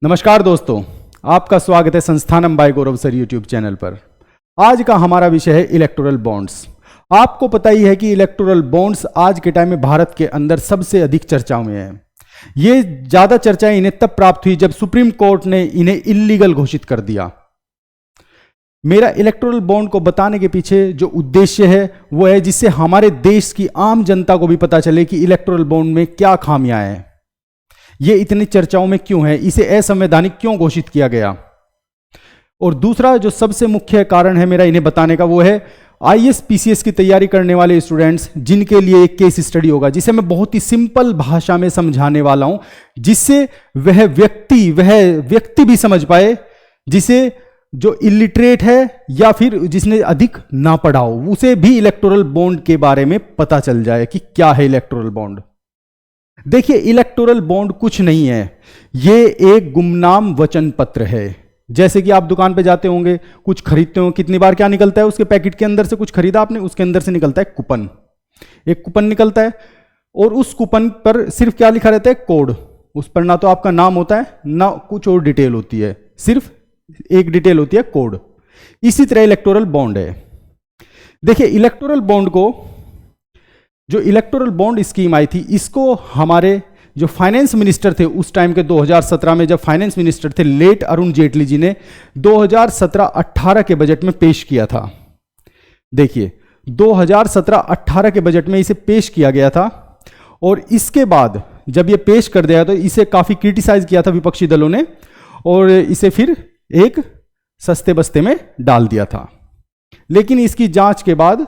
नमस्कार दोस्तों, आपका स्वागत है संस्थानम बाय गौरव सर यूट्यूब चैनल पर। आज का हमारा विषय है इलेक्टोरल बॉन्ड्स। आपको पता ही है कि इलेक्टोरल बॉन्ड्स आज के टाइम में भारत के अंदर सबसे अधिक चर्चाओं में है। ये ज्यादा चर्चाएं इन्हें तब प्राप्त हुई जब सुप्रीम कोर्ट ने इन्हें इल्लीगल घोषित कर दिया। मेरा इलेक्टोरल बॉन्ड को बताने के पीछे जो उद्देश्य है वो है जिससे हमारे देश की आम जनता को भी पता चले कि इलेक्टोरल बॉन्ड में क्या खामियां हैं, ये इतनी चर्चाओं में क्यों है, इसे असंवैधानिक क्यों घोषित किया गया। और दूसरा जो सबसे मुख्य कारण है मेरा इन्हें बताने का वो है आईएएस पीसीएस की तैयारी करने वाले स्टूडेंट्स जिनके लिए एक केस स्टडी होगा जिसे मैं बहुत ही सिंपल भाषा में समझाने वाला हूं, जिससे वह व्यक्ति भी समझ पाए जिसे जो इलिटरेट है या फिर जिसने अधिक ना पढ़ा हो, उसे भी इलेक्टोरल बॉन्ड के बारे में पता चल जाए कि क्या है इलेक्टोरल बॉन्ड। देखिए, इलेक्टोरल बॉन्ड कुछ नहीं है, ये एक गुमनाम वचन पत्र है। जैसे कि आप दुकान पे जाते होंगे, कुछ खरीदते हो, कितनी बार क्या निकलता है उसके पैकेट के अंदर से, कुछ खरीदा आपने, उसके अंदर से निकलता है कूपन। एक कूपन निकलता है और उस कूपन पर सिर्फ क्या लिखा रहता है, कोड। उस पर ना तो आपका नाम होता है ना कुछ और डिटेल होती है, सिर्फ एक डिटेल होती है, कोड। इसी तरह इलेक्टोरल बॉन्ड है। देखिए, इलेक्टोरल बॉन्ड को जो इलेक्टोरल बॉन्ड स्कीम आई थी, इसको हमारे जो फाइनेंस मिनिस्टर थे उस टाइम के 2017 में जब फाइनेंस मिनिस्टर थे लेट अरुण जेटली जी ने 2017-18 के बजट में पेश किया था। देखिए, 2017-18 के बजट में इसे पेश किया गया था और इसके बाद जब ये पेश कर दिया तो इसे काफी क्रिटिसाइज किया था विपक्षी दलों ने और इसे फिर एक सस्ते बस्ते में डाल दिया था। लेकिन इसकी जांच के बाद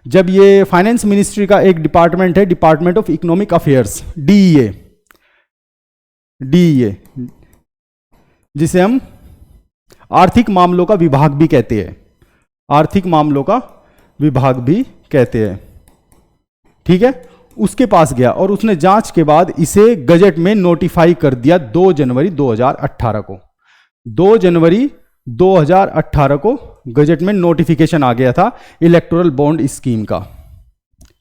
जब ये फाइनेंस मिनिस्ट्री का एक डिपार्टमेंट है, department of economic affairs, DEA, जिसे हम आर्थिक मामलों का विभाग भी कहते हैं, आर्थिक मामलों का विभाग भी कहते हैं, ठीक है, उसके पास गया और उसने जांच के बाद इसे गजट में नोटिफाई कर दिया 2 जनवरी 2018 को। 2 जनवरी 2018 को गजट में नोटिफिकेशन आ गया था इलेक्टोरल बॉन्ड स्कीम का,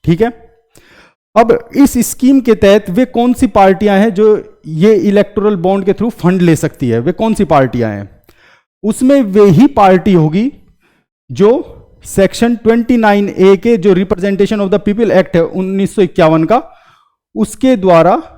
ठीक है। अब इस स्कीम के तहत वे कौन सी पार्टियां हैं जो ये इलेक्टोरल बॉन्ड के थ्रू फंड ले सकती है, वे कौन सी पार्टियां हैं? उसमें वे ही पार्टी होगी जो सेक्शन 29A के जो representation of the people act है 1951 का, उसके द्वारा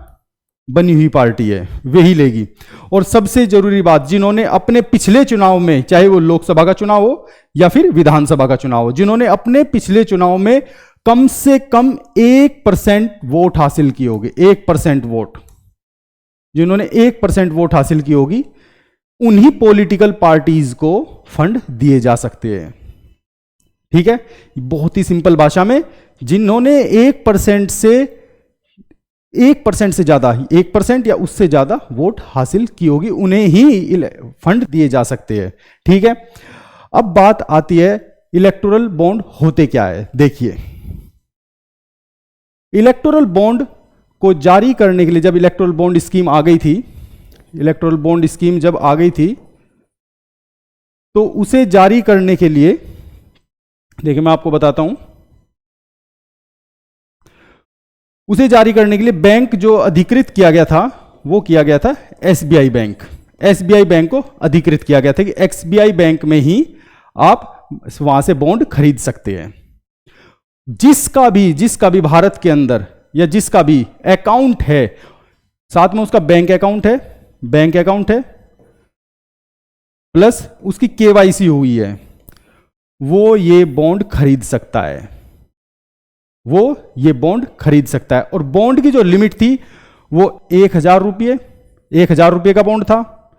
बनी हुई पार्टी है, वही लेगी। और सबसे जरूरी बात, जिन्होंने अपने पिछले चुनाव में, चाहे वो लोकसभा का चुनाव हो या फिर विधानसभा का चुनाव हो, जिन्होंने अपने पिछले चुनाव में कम से कम 1% वोट हासिल की होगी, 1% वोट, जिन्होंने 1% वोट हासिल की होगी, उन्हीं पॉलिटिकल पार्टीज को फंड दिए जा सकते हैं, ठीक है। बहुत ही सिंपल भाषा में, जिन्होंने 1% से ज्यादा, 1% या उससे ज्यादा वोट हासिल की होगी, उन्हें ही फंड दिए जा सकते हैं, ठीक है। अब बात आती है इलेक्टोरल बॉन्ड होते क्या है। देखिए, इलेक्टोरल बॉन्ड को जारी करने के लिए जब इलेक्टोरल बॉन्ड स्कीम आ गई थी, इलेक्टोरल बॉन्ड स्कीम जब आ गई थी तो उसे जारी करने के लिए, देखिए मैं आपको बताता हूं, उसे जारी करने के लिए बैंक जो अधिकृत किया गया था वो किया गया था एसबीआई बैंक। एसबीआई बैंक को अधिकृत किया गया था कि एसबीआई बैंक में ही आप वहां से बॉन्ड खरीद सकते हैं। जिसका भी भारत के अंदर या जिसका भी अकाउंट है, साथ में उसका बैंक अकाउंट है प्लस उसकी केवाईसी हुई है, वो ये बॉन्ड खरीद सकता है, वो ये बॉन्ड खरीद सकता है। और बॉन्ड की जो लिमिट थी वो 1000 रुपये का बॉन्ड था,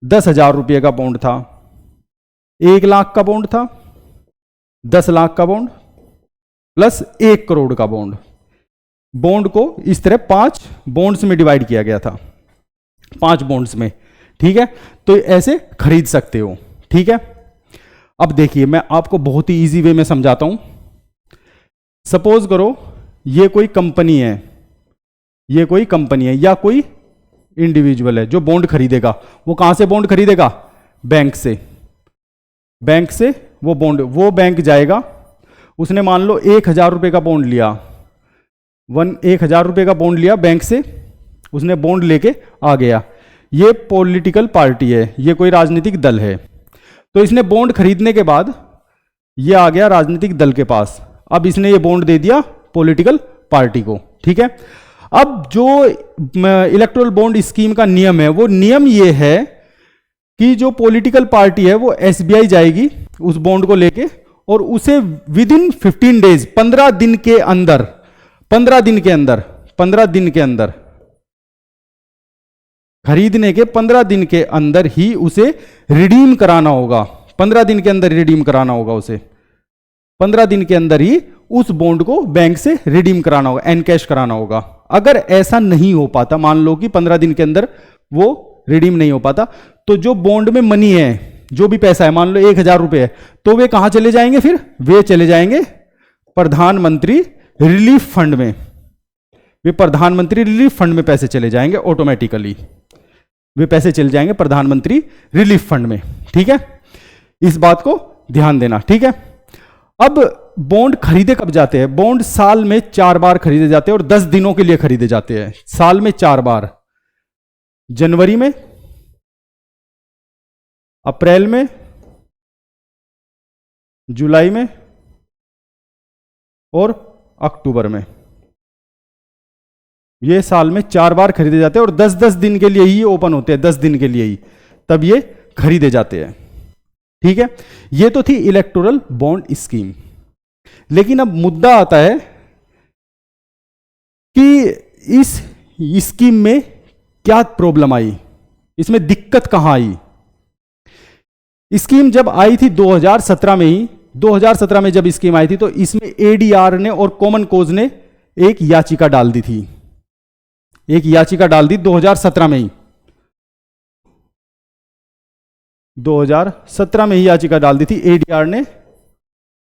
10,000 रुपये का बॉन्ड था, 1 लाख का बॉन्ड था, 10 लाख का बॉन्ड प्लस 1 करोड़ का बॉन्ड। बॉन्ड को इस तरह 5 बॉन्ड्स में डिवाइड किया गया था, 5 बॉन्ड्स में, ठीक है। तो ऐसे खरीद सकते हो, ठीक है। अब देखिए, मैं आपको बहुत ही इजी वे में समझाता हूं। सपोज करो ये कोई कंपनी है, या कोई इंडिविजुअल है जो बॉन्ड खरीदेगा। वो कहां से बॉन्ड खरीदेगा? बैंक से वो बैंक जाएगा, उसने मान लो 1000 रुपये का बॉन्ड लिया, 1000 रुपये का बॉन्ड लिया बैंक से, उसने बॉन्ड लेके आ गया। ये पॉलिटिकल पार्टी है, ये कोई राजनीतिक दल है। तो इसने बॉन्ड खरीदने के बाद ये आ गया राजनीतिक दल के पास, अब इसने ये बॉन्ड दे दिया पॉलिटिकल पार्टी को, ठीक है। अब जो इलेक्टोरल बॉन्ड स्कीम का नियम है, वो नियम ये है कि जो पॉलिटिकल पार्टी है वो एसबीआई जाएगी उस बॉन्ड को लेके और उसे विद इन 15 डेज, 15 दिन के अंदर, 15 दिन के अंदर, 15 दिन के अंदर, खरीदने के 15 दिन के अंदर ही उसे रिडीम कराना होगा। 15 दिन के अंदर रिडीम कराना होगा उसे, 15 दिन के अंदर ही उस बॉन्ड को बैंक से रिडीम कराना होगा, एनकैश कराना होगा। अगर ऐसा नहीं हो पाता, मान लो कि 15 दिन के अंदर वो रिडीम नहीं हो पाता, तो जो बॉन्ड में मनी है, जो भी पैसा है, मान लो 1000 रुपए है, तो वे कहां चले जाएंगे, फिर वे चले जाएंगे प्रधानमंत्री रिलीफ फंड में। वे प्रधानमंत्री रिलीफ फंड में पैसे चले जाएंगे ऑटोमेटिकली, वे पैसे चले जाएंगे प्रधानमंत्री रिलीफ फंड में, ठीक है। इस बात को ध्यान देना, ठीक है। अब बॉन्ड खरीदे कब जाते हैं? बॉन्ड साल में 4 बार खरीदे जाते हैं और 10 दिनों के लिए खरीदे जाते हैं। साल में 4 बार, जनवरी में, अप्रैल में, जुलाई में और अक्टूबर में। ये साल में 4 बार खरीदे जाते हैं और 10-10 दिन के लिए ही ओपन होते हैं, 10 दिन के लिए ही, तब ये खरीदे जाते हैं, ठीक है। ये तो थी इलेक्टोरल बॉन्ड स्कीम। लेकिन अब मुद्दा आता है कि इस स्कीम में क्या प्रॉब्लम आई, इसमें दिक्कत कहां आई। स्कीम जब आई थी 2017 में ही, 2017 में जब स्कीम आई थी तो इसमें एडीआर ने और कॉमन कोज ने एक याचिका डाल दी थी, एक याचिका डाल दी 2017 में ही, 2017 में ही याचिका डाल दी थी एडीआर ने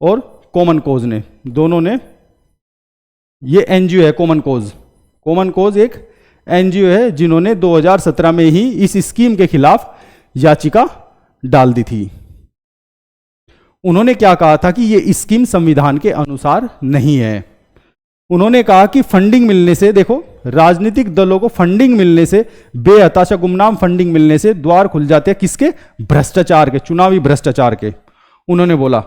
और कॉमन कोज ने, दोनों ने। ये एनजीओ है कॉमन कोज, कॉमन कोज एक एनजीओ है जिन्होंने 2017 में ही इस स्कीम के खिलाफ याचिका डाल दी थी। उन्होंने क्या कहा था कि यह स्कीम संविधान के अनुसार नहीं है। उन्होंने कहा कि फंडिंग मिलने से, देखो राजनीतिक दलों को फंडिंग मिलने से, बेहताशा गुमनाम फंडिंग मिलने से द्वार खुल जाते हैं किसके? भ्रष्टाचार के, चुनावी भ्रष्टाचार के। उन्होंने बोला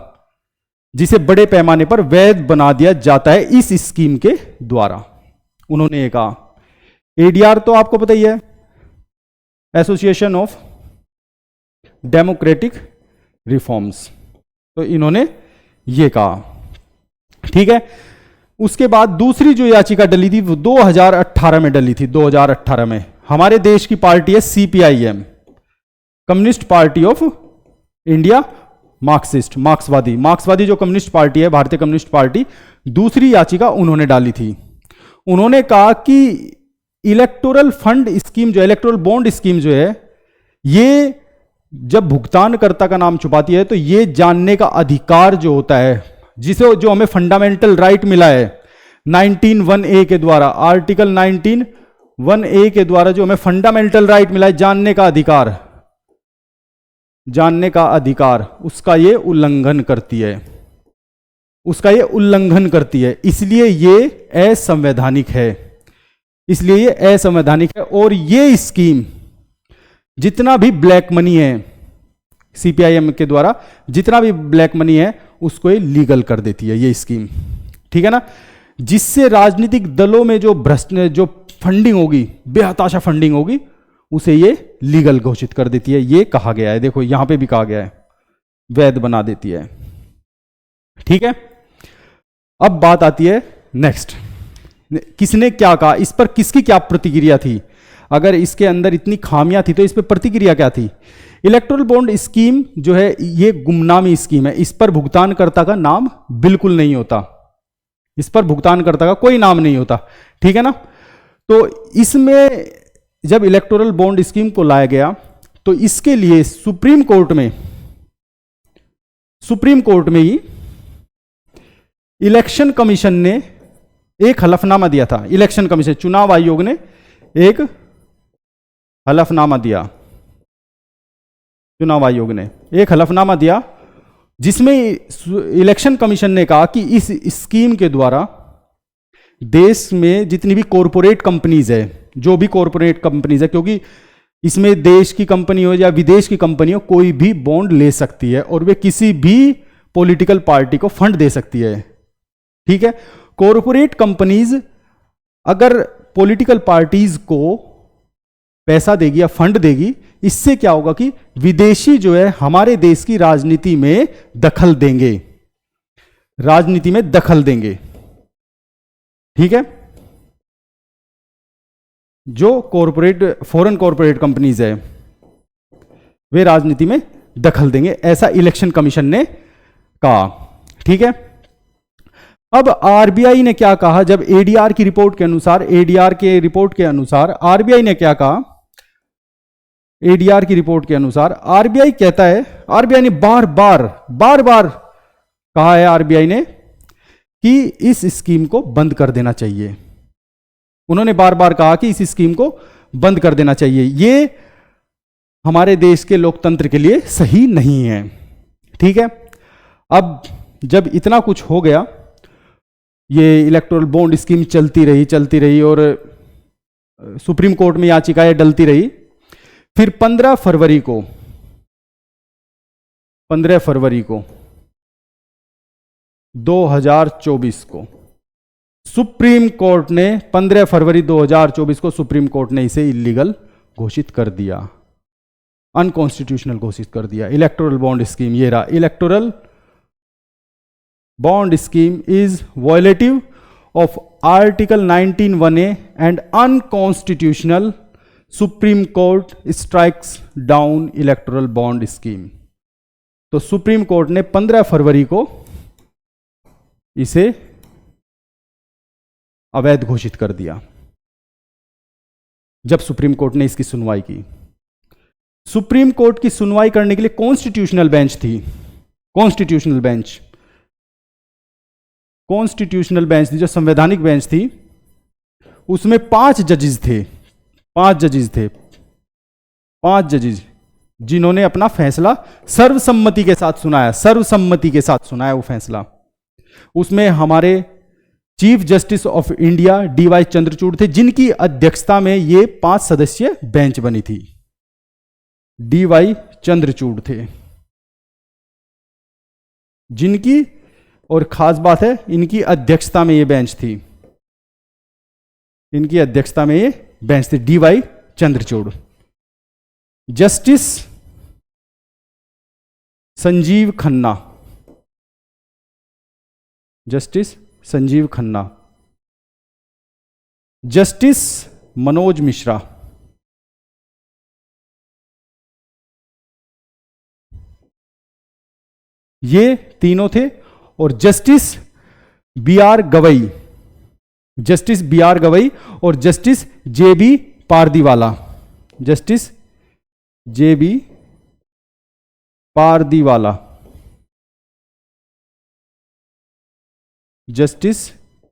जिसे बड़े पैमाने पर वैध बना दिया जाता है इस स्कीम के द्वारा। उन्होंने ये कहा। एडीआर तो आपको पता ही है, एसोसिएशन ऑफ डेमोक्रेटिक रिफॉर्म्स, तो इन्होंने ये कहा, ठीक है। उसके बाद दूसरी जो याचिका डली थी वो 2018 में डली थी, 2018 में। हमारे देश की पार्टी है CPIM, communist party of India, Marxist, मार्क्सवादी जो कम्युनिस्ट पार्टी है, भारतीय कम्युनिस्ट पार्टी। दूसरी याचिका उन्होंने डाली थी। उन्होंने कहा कि इलेक्टोरल फंड स्कीम जो, इलेक्टोरल बॉन्ड स्कीम जो है, ये जब भुगतानकर्ता का नाम छुपाती है तो ये जानने का अधिकार जो होता है, जिसे जो हमें फंडामेंटल राइट मिला है 19(1)(a) के द्वारा, आर्टिकल 19(1)(a) के द्वारा जो हमें फंडामेंटल राइट मिला है, जानने का अधिकार, जानने का अधिकार, उसका ये उल्लंघन करती है, उसका ये उल्लंघन करती है। इसलिए ये असंवैधानिक है, इसलिए ये असंवैधानिक है। और ये स्कीम जितना भी ब्लैक मनी है, सीपीआईएम के द्वारा जितना भी ब्लैक मनी है उसको ये लीगल कर देती है ये स्कीम, ठीक है ना। जिससे राजनीतिक दलों में जो फंडिंग होगी, बेहताशा फंडिंग होगी, उसे ये लीगल घोषित कर देती है। ये कहा गया है, देखो यहां पे भी कहा गया है, वैध बना देती है, ठीक है। अब बात आती है नेक्स्ट, किसने क्या कहा, इस पर किसकी क्या प्रतिक्रिया थी। अगर इसके अंदर इतनी खामियां थी तो इस पर प्रतिक्रिया क्या थी। इलेक्टोरल बॉन्ड स्कीम जो है ये गुमनामी स्कीम है, इस पर भुगतानकर्ता का नाम बिल्कुल नहीं होता, इस पर भुगतानकर्ता का कोई नाम नहीं होता, ठीक है ना। तो इसमें जब इलेक्टोरल बॉन्ड स्कीम को लाया गया तो इसके लिए सुप्रीम कोर्ट में ही इलेक्शन कमीशन ने एक हलफनामा दिया था। इलेक्शन कमीशन, चुनाव आयोग ने एक हलफनामा दिया, चुनाव आयोग ने एक हलफनामा दिया जिसमें इलेक्शन कमीशन ने कहा कि इस स्कीम के द्वारा देश में जितनी भी कॉरपोरेट कंपनीज है, जो भी कॉरपोरेट कंपनीज है, क्योंकि इसमें देश की कंपनी हो या विदेश की कंपनी हो, कोई भी बॉन्ड ले सकती है और वे किसी भी पॉलिटिकल पार्टी को फंड दे सकती है। ठीक है, कॉरपोरेट कंपनीज अगर पॉलिटिकल पार्टीज को पैसा देगी या फंड देगी, इससे क्या होगा कि विदेशी जो है हमारे देश की राजनीति में दखल देंगे, राजनीति में दखल देंगे। ठीक है, जो कॉरपोरेट फॉरेन कॉरपोरेट कंपनीज है वे राजनीति में दखल देंगे, ऐसा इलेक्शन कमीशन ने कहा। ठीक है, अब आरबीआई ने क्या कहा, जब एडीआर की रिपोर्ट के अनुसार, एडीआर के रिपोर्ट के अनुसार आरबीआई ने क्या कहा, एडीआर की रिपोर्ट के अनुसार आरबीआई कहता है, आरबीआई ने बार बार कहा है आरबीआई ने कि इस स्कीम को बंद कर देना चाहिए। उन्होंने बार बार कहा कि इस स्कीम को बंद कर देना चाहिए, ये हमारे देश के लोकतंत्र के लिए सही नहीं है। ठीक है, अब जब इतना कुछ हो गया, ये इलेक्टोरल बॉन्ड स्कीम चलती रही और सुप्रीम कोर्ट में याचिकाएं डलती रही। फिर 15 फरवरी को 2024 को सुप्रीम कोर्ट ने 15 फरवरी 2024 को सुप्रीम कोर्ट ने इसे इलीगल घोषित कर दिया, अनकॉन्स्टिट्यूशनल घोषित कर दिया। इलेक्टोरल बॉन्ड स्कीम ये रहा, electoral bond scheme is violative of article 19(1)(a) and unconstitutional, supreme court strikes down electoral bond scheme. तो सुप्रीम कोर्ट ने 15 फरवरी को इसे अवैध घोषित कर दिया। जब सुप्रीम कोर्ट ने इसकी सुनवाई की, सुप्रीम कोर्ट की सुनवाई करने के लिए कॉन्स्टिट्यूशनल बेंच थी, कॉन्स्टिट्यूशनल बेंच थी, जो संवैधानिक बेंच थी, उसमें 5 जजेस थे, 5 जजेस जिन्होंने अपना फैसला सर्वसम्मति के साथ सुनाया, वो फैसला। उसमें हमारे chief justice of India D Y Chandrachud थे, जिनकी अध्यक्षता में ये 5 सदस्यीय बेंच बनी थी। डीवाई चंद्रचूड़ थे, जिनकी, और खास बात है, इनकी अध्यक्षता में ये बेंच थी, इनकी अध्यक्षता में ये बेंच थी, D Y Chandrachud. Justice Sanjiv Khanna, justice Manoj Mishra, ये तीनों थे। और जस्टिस बी आर गवई और justice J B Pardiwala, justice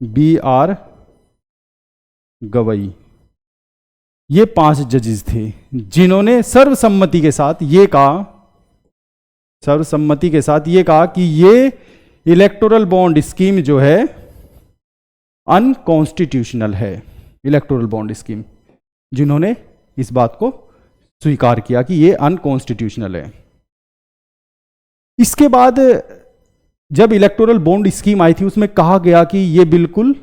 B R Gavai, ये 5 जजेस थे, जिन्होंने सर्वसम्मति के साथ ये कहा कि ये इलेक्टोरल बॉन्ड स्कीम जो है अनकॉन्स्टिट्यूशनल है। इलेक्टोरल बॉन्ड स्कीम, जिन्होंने इस बात को स्वीकार किया कि ये अनकॉन्स्टिट्यूशनल है। इसके बाद जब इलेक्टोरल बॉन्ड स्कीम आई थी, उसमें कहा गया कि ये बिल्कुल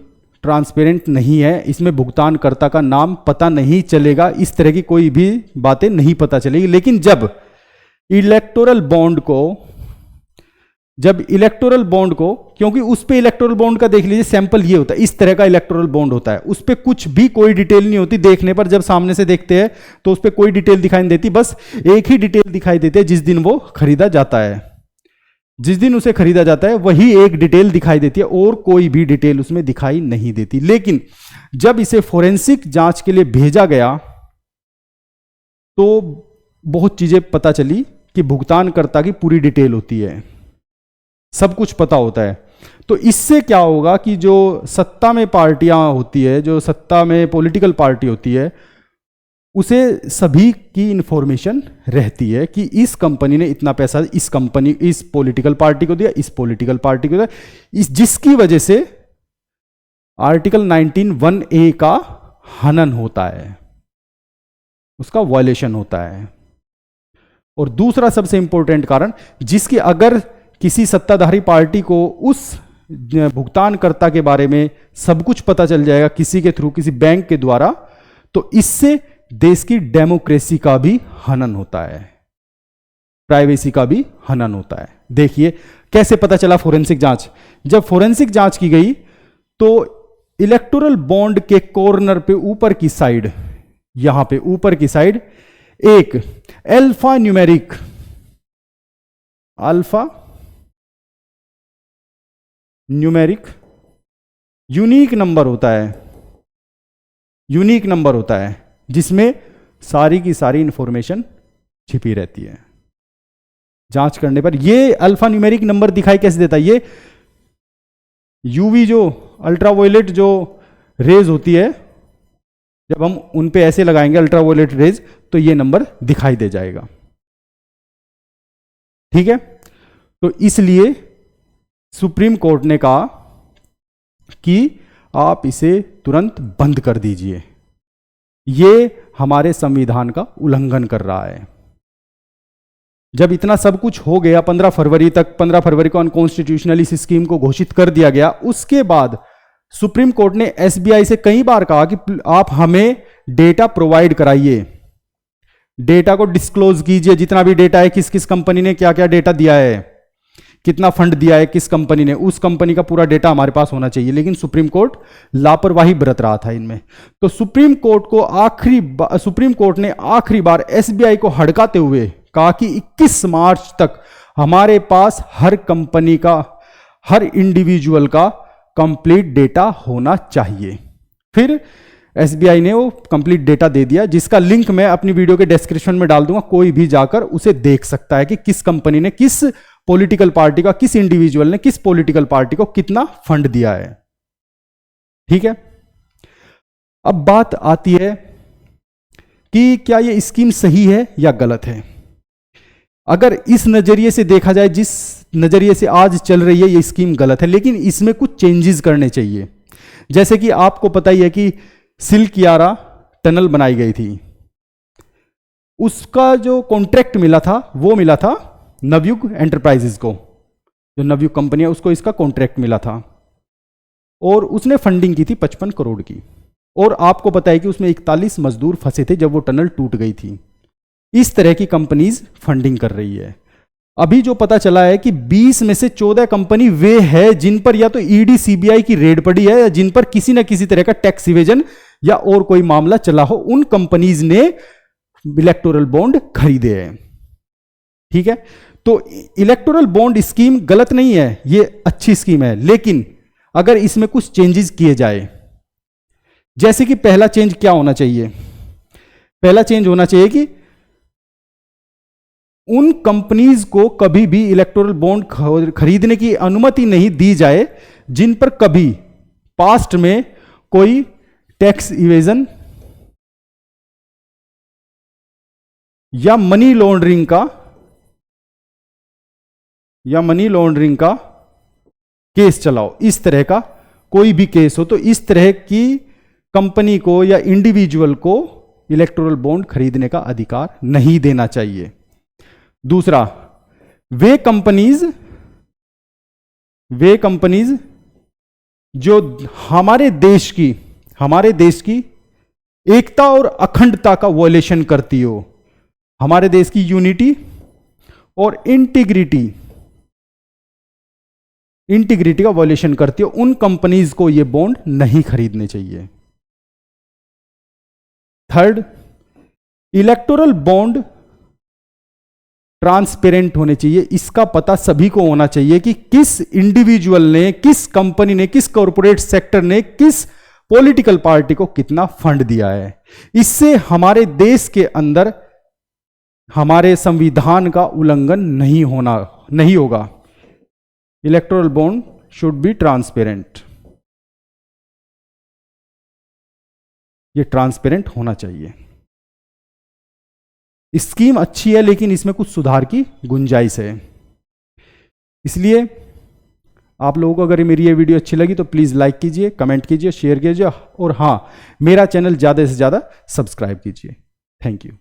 ट्रांसपेरेंट नहीं है, इसमें भुगतानकर्ता का नाम पता नहीं चलेगा, इस तरह की कोई भी बातें नहीं पता चलेगी। लेकिन जब इलेक्टोरल बॉन्ड को, क्योंकि उस पे इलेक्टोरल बॉन्ड का देख लीजिए सैंपल ये होता है, इस तरह का इलेक्टोरल बॉन्ड होता है, उस पे कुछ भी कोई डिटेल नहीं होती, देखने पर जब सामने से देखते हैं तो उस पे कोई डिटेल दिखाई नहीं देती, बस एक ही डिटेल दिखाई देती है, जिस दिन वो खरीदा जाता है, जिस दिन उसे खरीदा जाता है वही एक डिटेल दिखाई देती है, और कोई भी डिटेल उसमें दिखाई नहीं देती। लेकिन जब इसे फोरेंसिक जांच के लिए भेजा गया तो बहुत चीजें पता चली कि भुगतानकर्ता की पूरी डिटेल होती है, सब कुछ पता होता है। तो इससे क्या होगा कि जो सत्ता में पार्टियां होती है, जो सत्ता में पॉलिटिकल पार्टी होती है, उसे सभी की इंफॉर्मेशन रहती है कि इस कंपनी ने इतना पैसा इस पॉलिटिकल पार्टी को दिया, इस पॉलिटिकल पार्टी को दिया, जिसकी वजह से आर्टिकल 19(1)(a) का हनन होता है, उसका वायलेशन होता है। और दूसरा सबसे इंपॉर्टेंट कारण, जिसकी अगर किसी सत्ताधारी पार्टी को उस भुगतानकर्ता के बारे में सब कुछ पता चल जाएगा किसी के थ्रू, किसी बैंक के द्वारा, तो इससे देश की डेमोक्रेसी का भी हनन होता है, प्राइवेसी का भी हनन होता है। देखिए कैसे पता चला फोरेंसिक जांच। जब फोरेंसिक जांच की गई तो इलेक्टोरल बॉन्ड के कॉर्नर पे ऊपर की साइड, यहां पे यूनिक नंबर होता है जिसमें सारी की सारी इंफॉर्मेशन छिपी रहती है। जांच करने पर ये अल्फा न्यूमेरिक नंबर दिखाई कैसे देता है? ये यूवी जो अल्ट्रावायलेट जो रेज होती है, जब हम उन पे ऐसे लगाएंगे अल्ट्रावायलेट रेज, तो ये नंबर दिखाई दे जाएगा। ठीक है, तो इसलिए सुप्रीम कोर्ट ने कहा कि आप इसे तुरंत बंद कर दीजिए, ये हमारे संविधान का उल्लंघन कर रहा है। जब इतना सब कुछ हो गया, 15 फरवरी को अनकॉन्स्टिट्यूशनल इस स्कीम को घोषित कर दिया गया, उसके बाद सुप्रीम कोर्ट ने एसबीआई से कई बार कहा कि आप हमें डेटा प्रोवाइड कराइए, डेटा को डिस्क्लोज कीजिए, जितना भी डेटा है, किस किस कंपनी ने क्या क्या डेटा दिया है, कितना फंड दिया है किस कंपनी ने, उस कंपनी का पूरा डेटा हमारे पास होना चाहिए। लेकिन सुप्रीम कोर्ट लापरवाही बरत रहा था इनमें। तो सुप्रीम कोर्ट ने आखिरी बार एसबीआई को हड़काते हुए कहा कि 21 मार्च तक हमारे पास हर कंपनी का, हर इंडिविजुअल का कंप्लीट डेटा होना चाहिए। फिर एसबीआई ने वो कंप्लीट डेटा दे दिया, जिसका लिंक मैं अपनी वीडियो के डिस्क्रिप्शन में डाल दूंगा, कोई भी जाकर उसे देख सकता है कि किस कंपनी ने, किस पॉलिटिकल पार्टी का, किस इंडिविजुअल ने किस पॉलिटिकल पार्टी को कितना फंड दिया है। ठीक है, अब बात आती है कि क्या यह स्कीम सही है या गलत है। अगर इस नजरिए से देखा जाए, जिस नजरिए से आज चल रही है, यह स्कीम गलत है, लेकिन इसमें कुछ चेंजेस करने चाहिए। जैसे कि आपको पता ही है कि सिल्कियारा टनल बनाई गई थी, उसका जो कॉन्ट्रैक्ट मिला था वो मिला था नवयुग एंटरप्राइजेज को, जो नवयुग कंपनी है उसको इसका कॉन्ट्रैक्ट मिला था, और उसने फंडिंग की थी 55 करोड़ की। और आपको पता है कि उसमें 41 मजदूर फंसे थे जब वो टनल टूट गई थी। इस तरह की कंपनीज फंडिंग कर रही है। अभी जो पता चला है कि 20 में से 14 कंपनी वे है जिन पर या तो ईडी सीबीआई की रेड पड़ी है, या जिन पर किसी न किसी तरह का टैक्स इवेजन या और कोई मामला चला हो, उन कंपनीज ने इलेक्टोरल बॉन्ड खरीदे हैं। ठीक है, तो इलेक्टोरल बॉन्ड स्कीम गलत नहीं है, ये अच्छी स्कीम है, लेकिन अगर इसमें कुछ चेंजेस किए जाए, जैसे कि पहला चेंज क्या होना चाहिए? पहला चेंज होना चाहिए कि उन कंपनीज को कभी भी इलेक्टोरल बॉन्ड खरीदने की अनुमति नहीं दी जाए जिन पर कभी पास्ट में कोई टैक्स इवेजन या मनी लॉन्ड्रिंग का केस चलाओ। इस तरह का कोई भी केस हो तो इस तरह की कंपनी को या इंडिविजुअल को इलेक्टोरल बॉन्ड खरीदने का अधिकार नहीं देना चाहिए। दूसरा, वे कंपनीज जो हमारे देश की एकता और अखंडता का वॉयलेशन करती हो, हमारे देश की यूनिटी और इंटीग्रिटी का वॉयलेशन करती हो, उन कंपनीज को ये बॉन्ड नहीं खरीदने चाहिए। थर्ड, इलेक्टोरल बॉन्ड ट्रांसपेरेंट होने चाहिए। इसका पता सभी को होना चाहिए कि किस इंडिविजुअल ने, किस कंपनी ने, किस कॉरपोरेट सेक्टर ने, किस पॉलिटिकल पार्टी को कितना फंड दिया है। इससे हमारे देश के अंदर हमारे संविधान का उल्लंघन नहीं होगा। Electoral bond should be transparent, ये ट्रांसपेरेंट होना चाहिए। स्कीम अच्छी है लेकिन इसमें कुछ सुधार की गुंजाइश है। इसलिए आप लोगों को अगर मेरी ये वीडियो अच्छी लगी तो प्लीज़ लाइक कीजिए, कमेंट कीजिए, शेयर कीजिए, और हाँ, मेरा चैनल ज़्यादा से ज़्यादा सब्सक्राइब कीजिए। Thank you.